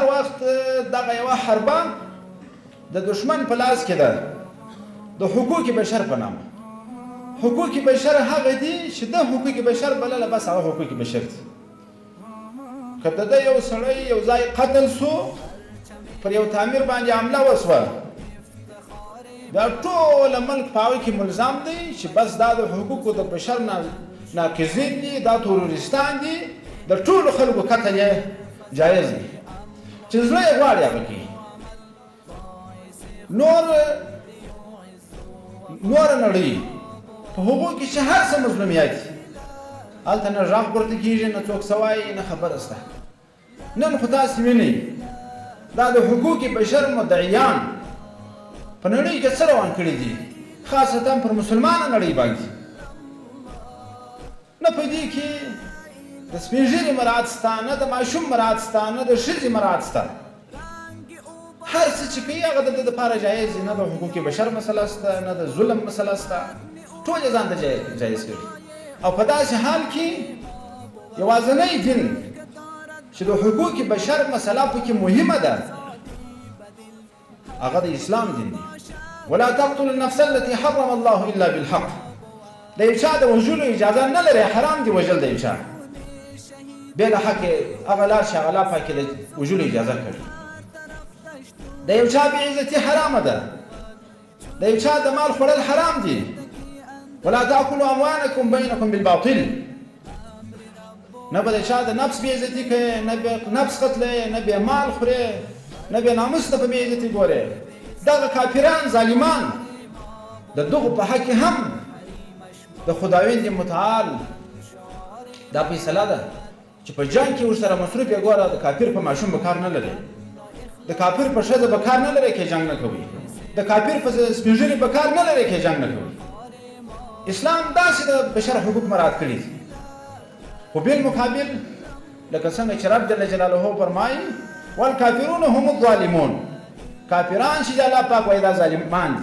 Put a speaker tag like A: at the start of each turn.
A: هر وخت دغه یوه حربه د دشمن په لاس کې ده د حقوق بشر په نامه. حقوق بشر هغه دي چې د حقوق بشر بلله بس هغه حقوق بشر دي. که د ده یو سړی یو ځای قتل سو، پر یو تعمیر باندې حمله وسوه، دا ټول ملک په هغوی کې ملزم دی چې بس دا د حقوقو د بشر ناقضین دي، دا تروریستان دي، د ټولو خلکو قتل یې جایز دی چې زړه یې غواړي هغه کوي. نوره نړۍ په هغو کې چې هر څه مظلومیات دي، هلته نه غږ پورته کېږي، نه څوک څه وایي، نه خبره شته. نن خو تاسې وینئ دا د حقوق بشر مدعیان په نړۍ کې څه روان کړي دي، خاصتا پر مسلمانه نړۍ باندې. نه په دې کې د سپین ږیري مراعات شته، نه د ماشوم مراعات شته، نه د ښځې مراعات شته. هر څه چې کوي هغه د ده دپاره جایز دي. نه د حقوق بشر مسله شته، نه د ظلم مسله شته، ټول یې ځان ته جایز کړي. او په داسې حال کې یوازینی دین چې د حقوق بشر مسله پکې مهمه ده هغه د اسلام دین دی. ولا تقتلوا النفس التي حرم الله الا بالحق. د یو چا د وژلو اجازه نه لري، حرام دی وژل د یو چا بې له حق. هغه لار چې هغه لا پاکې د وژلو اجازه کړي. د یو چا بې عزتي حرامه ده، د یو چا د مال خوړل حرام دي. ولا تاكلوا اموالكم بينكم بالباطل. نه به د چا د نفس بې عزتي کوي، نه به نفس قتلوي، نه به مال خوري، نه به ناموس ته په بې عزتي ګوري. دغه کافران ظالمان د دغو په حق هم د خداوند متعال دا فیصله ده چې په جنګ کې ورسره مصروف یې ګوره. د کافر په ماشوم به کار نه لري، د کافر په ښځه به کار نه لري کې جنګ نه کوي، د کافر په سپین ږیري به کار نه لري کې جنګ نه کوي. اسلام داسې د بشر حقوق مراعات کړي دي. خو بالمقابل لکه څنګه چې رب جل جلاله فرمایي والکافرون هم الظالمون. کافران چې د الله پاک وایي دا ظالمان دي.